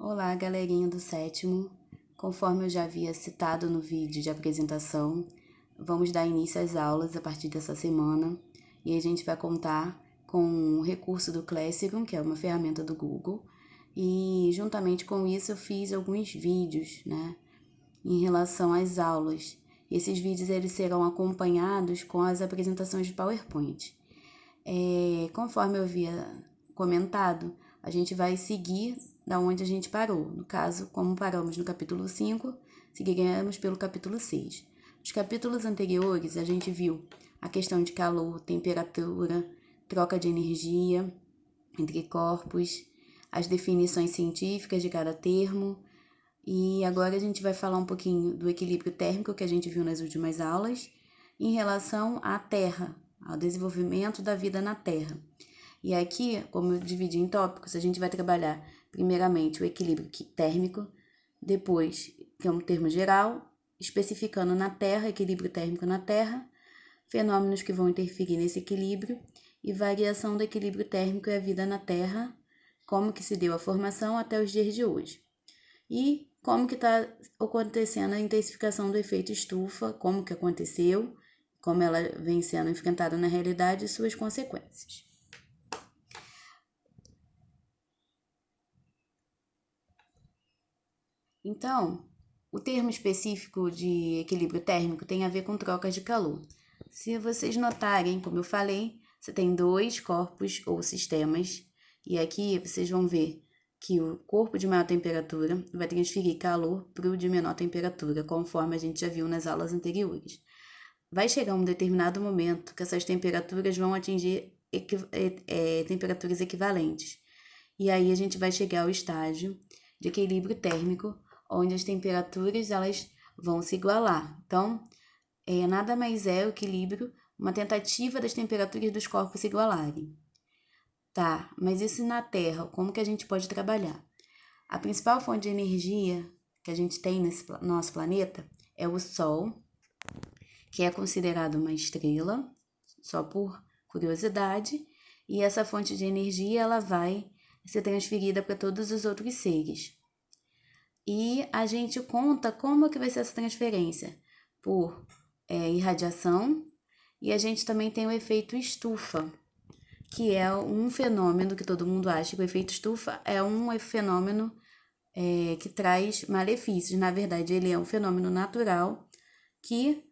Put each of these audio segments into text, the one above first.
Olá, galerinha do sétimo. Conforme eu já havia citado no vídeo de apresentação, vamos dar início às aulas a partir dessa semana e a gente vai contar com o recurso do Classroom, que é uma ferramenta do Google, e juntamente com isso eu fiz alguns vídeos, em relação às aulas. Esses vídeos eles serão acompanhados com as apresentações de PowerPoint. Conforme eu havia comentado, a gente vai seguir da onde a gente parou. No caso, como paramos no capítulo 5, seguiremos pelo capítulo 6. Nos capítulos anteriores, a gente viu a questão de calor, temperatura, troca de energia entre corpos, as definições científicas de cada termo, e agora a gente vai falar um pouquinho do equilíbrio térmico que a gente viu nas últimas aulas, em relação à Terra, ao desenvolvimento da vida na Terra. E aqui, como eu dividi em tópicos, a gente vai trabalhar primeiramente o equilíbrio térmico, depois, que é um termo geral, especificando na Terra, equilíbrio térmico na Terra, fenômenos que vão interferir nesse equilíbrio e variação do equilíbrio térmico e a vida na Terra, como que se deu a formação até os dias de hoje. E como que está acontecendo a intensificação do efeito estufa, como que aconteceu, como ela vem sendo enfrentada na realidade e suas consequências. Então, o termo específico de equilíbrio térmico tem a ver com trocas de calor. Se vocês notarem, como eu falei, você tem dois corpos ou sistemas, e aqui vocês vão ver que o corpo de maior temperatura vai transferir calor para o de menor temperatura, conforme a gente já viu nas aulas anteriores. Vai chegar um determinado momento que essas temperaturas vão atingir temperaturas equivalentes. E aí a gente vai chegar ao estágio de equilíbrio térmico, onde as temperaturas elas vão se igualar. Então, nada mais é o equilíbrio, uma tentativa das temperaturas dos corpos se igualarem. Tá, mas isso na Terra, como que a gente pode trabalhar? A principal fonte de energia que a gente tem nesse nosso planeta é o Sol, que é considerado uma estrela, só por curiosidade, e essa fonte de energia ela vai ser transferida para todos os outros seres. E a gente conta como que vai ser essa transferência por irradiação, e a gente também tem o efeito estufa, que é um fenômeno que todo mundo acha que o efeito estufa é um fenômeno que traz malefícios. Na verdade, ele é um fenômeno natural que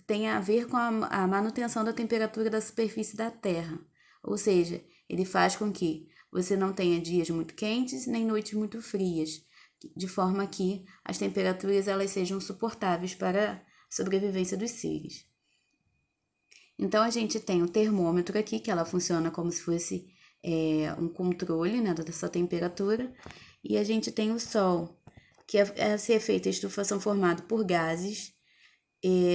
tem a ver com a manutenção da temperatura da superfície da Terra. Ou seja, ele faz com que você não tenha dias muito quentes nem noites muito frias, de forma que as temperaturas elas sejam suportáveis para a sobrevivência dos seres. Então, a gente tem o termômetro aqui, que ela funciona como se fosse um controle dessa temperatura, e a gente tem o Sol, que esse efeito estufa são formado por gases,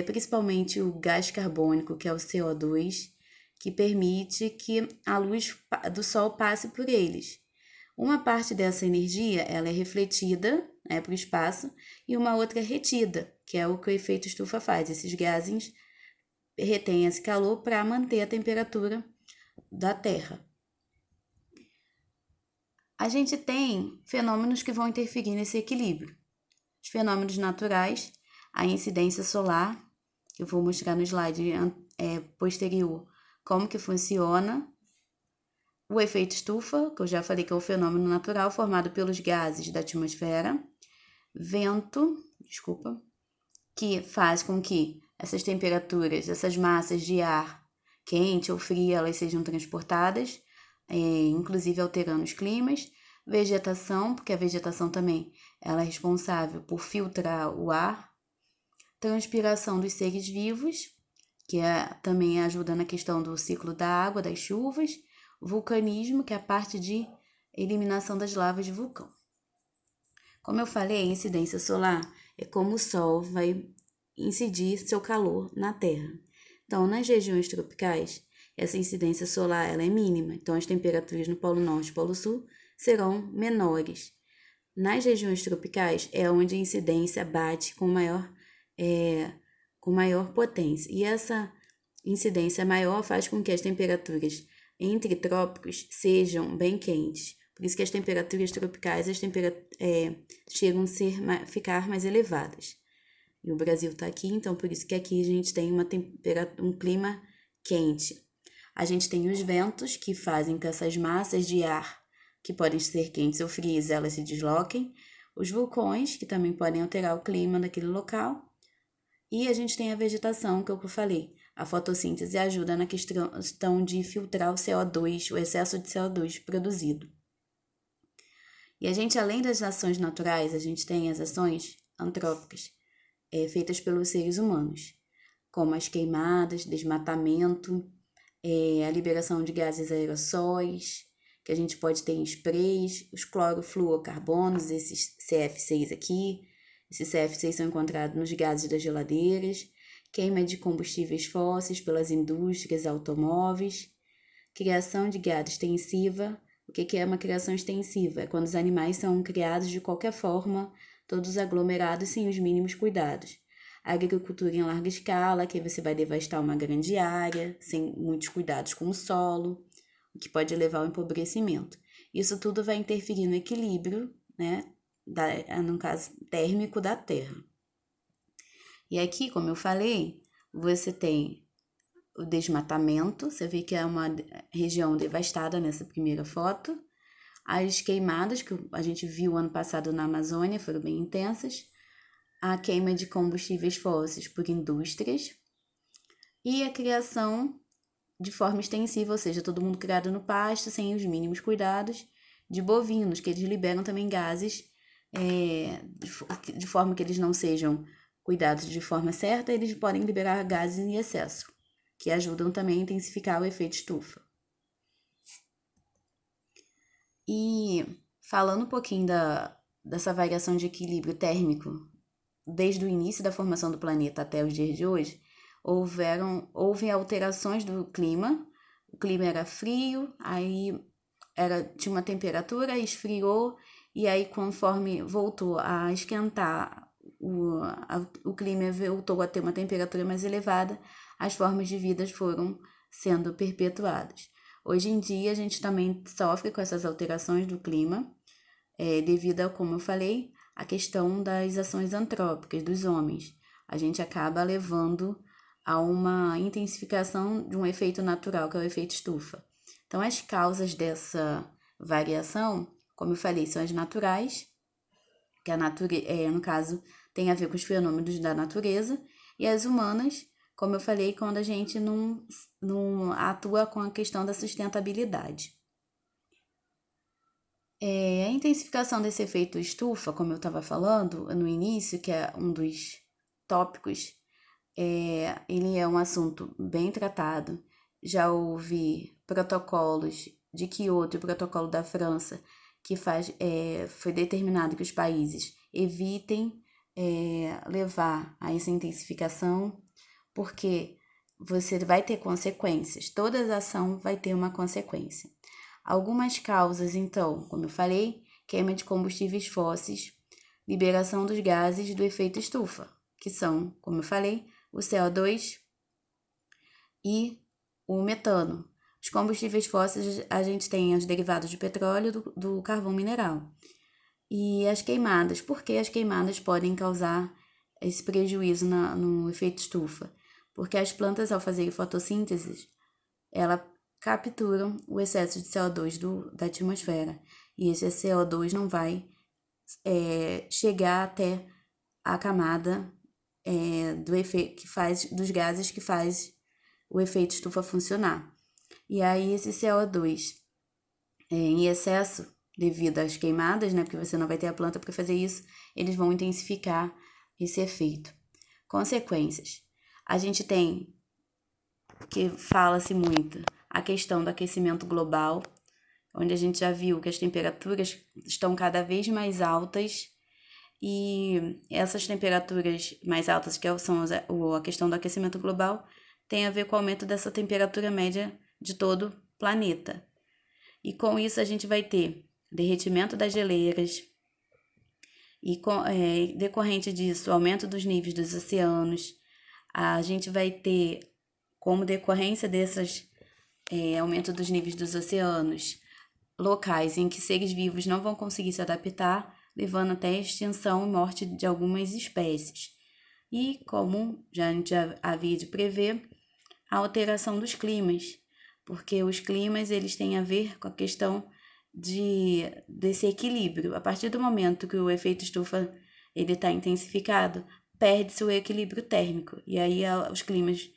principalmente o gás carbônico, que é o CO2, que permite que a luz do Sol passe por eles. Uma parte dessa energia ela é refletida para o espaço e uma outra é retida, que é o que o efeito estufa faz. Esses gases retêm esse calor para manter a temperatura da Terra. A gente tem fenômenos que vão interferir nesse equilíbrio. Os fenômenos naturais, a incidência solar, que eu vou mostrar no slide posterior como que funciona, o efeito estufa, que eu já falei que é um fenômeno natural formado pelos gases da atmosfera, vento, que faz com que essas temperaturas, essas massas de ar quente ou frio, elas sejam transportadas, inclusive alterando os climas, vegetação, porque a vegetação também ela é responsável por filtrar o ar, transpiração dos seres vivos, que também ajuda na questão do ciclo da água, das chuvas, vulcanismo, que é a parte de eliminação das lavas de vulcão. Como eu falei, a incidência solar é como o Sol vai incidir seu calor na Terra. Então, nas regiões tropicais, essa incidência solar ela é mínima, então as temperaturas no Polo Norte e Polo Sul serão menores. Nas regiões tropicais é onde a incidência bate com maior potência. E essa incidência maior faz com que as temperaturas entre trópicos sejam bem quentes. Por isso que as temperaturas tropicais chegam a ficar mais elevadas. E o Brasil está aqui, então por isso que aqui a gente tem um clima quente. A gente tem os ventos que fazem com essas massas de ar, que podem ser quentes ou frias, elas se desloquem. Os vulcões, que também podem alterar o clima daquele local. E a gente tem a vegetação, que é o que eu falei. A fotossíntese ajuda na questão de filtrar o CO2, o excesso de CO2 produzido. E a gente, além das ações naturais, a gente tem as ações antrópicas, feitas pelos seres humanos, como as queimadas, desmatamento, a liberação de gases aerossóis, que a gente pode ter em sprays, os clorofluorcarbonos, esses CF6 aqui. Esses CF6 são encontrados nos gases das geladeiras, queima de combustíveis fósseis pelas indústrias, automóveis, criação de gado extensiva. O que é uma criação extensiva? É quando os animais são criados de qualquer forma, todos aglomerados sem os mínimos cuidados. A agricultura em larga escala, que você vai devastar uma grande área, sem muitos cuidados com o solo, o que pode levar ao empobrecimento. Isso tudo vai interferir no equilíbrio, né, no caso térmico da Terra. E aqui, como eu falei, você tem o desmatamento, você vê que é uma região devastada nessa primeira foto. As queimadas que a gente viu ano passado na Amazônia foram bem intensas. A queima de combustíveis fósseis por indústrias. E a criação de forma extensiva, ou seja, todo mundo criado no pasto, sem os mínimos cuidados, de bovinos, que eles liberam também gases de forma que eles não sejam cuidados de forma certa, eles podem liberar gases em excesso, que ajudam também a intensificar o efeito estufa. E falando um pouquinho dessa variação de equilíbrio térmico, desde o início da formação do planeta até os dias de hoje, houve alterações do clima. O clima era frio, aí tinha uma temperatura, esfriou, e aí conforme voltou a esquentar, o clima voltou a ter uma temperatura mais elevada, as formas de vida foram sendo perpetuadas. Hoje em dia a gente também sofre com essas alterações do clima, devido a, como eu falei, a questão das ações antrópicas dos homens. A gente acaba levando a uma intensificação de um efeito natural, que é o efeito estufa. Então, as causas dessa variação, como eu falei, são as naturais, que no caso tem a ver com os fenômenos da natureza, e as humanas, como eu falei, quando a gente não atua com a questão da sustentabilidade. A intensificação desse efeito estufa, como eu estava falando no início, que é um dos tópicos, ele é um assunto bem tratado. Já houve protocolos de Kyoto e o protocolo da França, que foi determinado que os países evitem levar a essa intensificação, porque você vai ter consequências, toda ação vai ter uma consequência. Algumas causas, então, como eu falei, queima de combustíveis fósseis, liberação dos gases do efeito estufa, que são, como eu falei, o CO2 e o metano. Os combustíveis fósseis, a gente tem os derivados de petróleo do carvão mineral. E as queimadas, por que as queimadas podem causar esse prejuízo no efeito estufa? Porque as plantas, ao fazerem fotossíntese, elas capturam o excesso de CO2 da atmosfera. E esse CO2 não vai chegar até a camada dos gases que faz o efeito estufa funcionar. E aí esse CO2 em excesso, devido às queimadas, né, porque você não vai ter a planta para fazer isso, eles vão intensificar esse efeito. Consequências. A gente tem, que fala-se muito, a questão do aquecimento global, onde a gente já viu que as temperaturas estão cada vez mais altas, e essas temperaturas mais altas, que são a questão do aquecimento global, tem a ver com o aumento dessa temperatura média de todo o planeta. E com isso a gente vai ter derretimento das geleiras, e decorrente disso, aumento dos níveis dos oceanos. A gente vai ter, como decorrência desses aumento dos níveis dos oceanos, locais em que seres vivos não vão conseguir se adaptar, levando até a extinção e morte de algumas espécies. E, como a gente já havia de prever, a alteração dos climas, porque os climas eles têm a ver com a questão desse equilíbrio. A partir do momento que o efeito estufa ele está intensificado, perde-se o equilíbrio térmico, e aí os climas,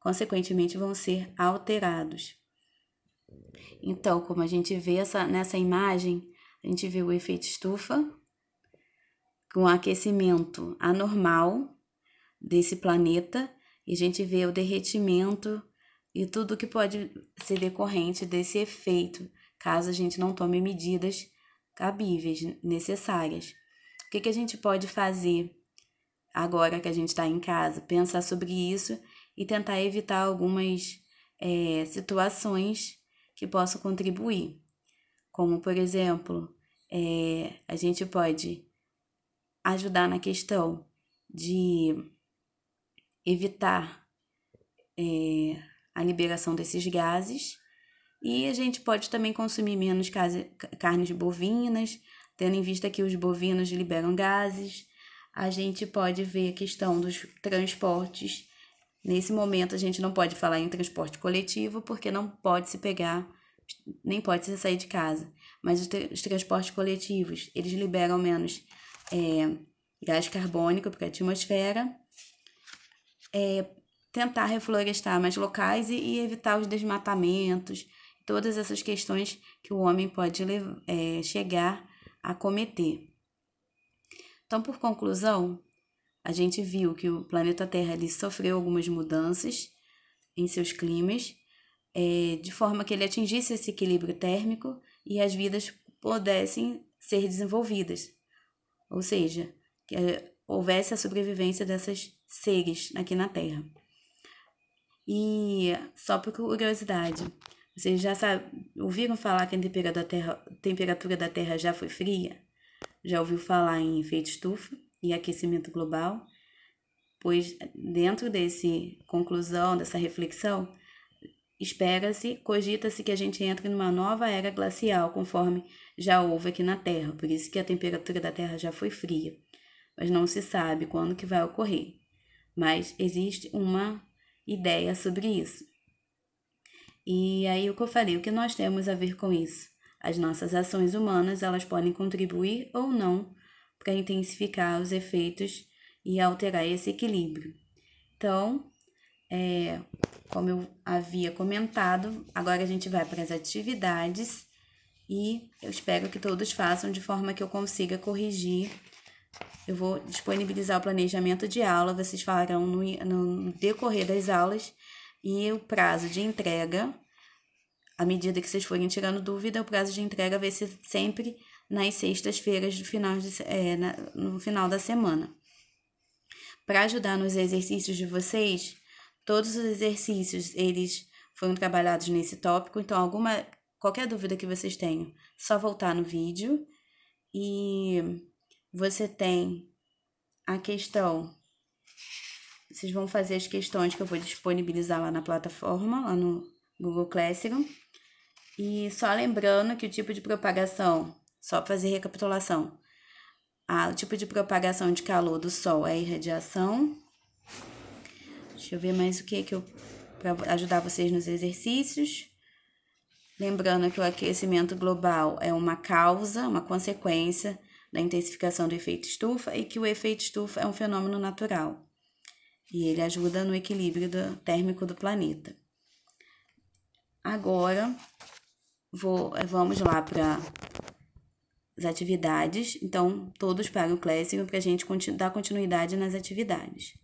consequentemente, vão ser alterados. Então, como a gente vê nessa imagem, a gente vê o efeito estufa, com aquecimento anormal desse planeta, e a gente vê o derretimento e tudo que pode ser decorrente desse efeito, caso a gente não tome medidas cabíveis, necessárias. O que a gente pode fazer agora que a gente está em casa? Pensar sobre isso e tentar evitar algumas situações que possam contribuir. Como, por exemplo, a gente pode ajudar na questão de evitar a liberação desses gases, e a gente pode também consumir menos carnes bovinas, tendo em vista que os bovinos liberam gases. A gente pode ver a questão dos transportes. Nesse momento a gente não pode falar em transporte coletivo, porque não pode se pegar, nem pode se sair de casa. Mas os transportes coletivos, eles liberam menos gás carbônico para a atmosfera. Tentar reflorestar mais locais e evitar os desmatamentos, todas essas questões que o homem pode chegar a cometer. Então, por conclusão, a gente viu que o planeta Terra ele sofreu algumas mudanças em seus climas, de forma que ele atingisse esse equilíbrio térmico e as vidas pudessem ser desenvolvidas. Ou seja, que houvesse a sobrevivência desses seres aqui na Terra. E só por curiosidade, vocês já ouviram falar que a temperatura da Terra já foi fria? Já ouviu falar em efeito estufa e aquecimento global? Pois dentro dessa conclusão, dessa reflexão, cogita-se que a gente entre numa nova era glacial, conforme já houve aqui na Terra. Por isso que a temperatura da Terra já foi fria. Mas não se sabe quando que vai ocorrer. Mas existe uma ideia sobre isso. E aí o que eu falei, o que nós temos a ver com isso? As nossas ações humanas, elas podem contribuir ou não para intensificar os efeitos e alterar esse equilíbrio. Então, como eu havia comentado, agora a gente vai para as atividades e eu espero que todos façam de forma que eu consiga corrigir. Eu vou disponibilizar o planejamento de aula, vocês falarão no decorrer das aulas, e o prazo de entrega, à medida que vocês forem tirando dúvida, o prazo de entrega vai ser sempre nas sextas-feiras no final da semana. Para ajudar nos exercícios de vocês, todos os exercícios eles foram trabalhados nesse tópico, então qualquer dúvida que vocês tenham, só voltar no vídeo. E você tem a questão, vocês vão fazer as questões que eu vou disponibilizar lá na plataforma, lá no Google Classroom. E só lembrando que o tipo de propagação, só fazer recapitulação, o tipo de propagação de calor do Sol é a irradiação. Deixa eu ver mais o que para ajudar vocês nos exercícios. Lembrando que o aquecimento global é uma consequência da intensificação do efeito estufa e que o efeito estufa é um fenômeno natural e ele ajuda no equilíbrio térmico do planeta. Agora, vamos lá para as atividades. Então, todos para o Classroom para a gente dar continuidade nas atividades.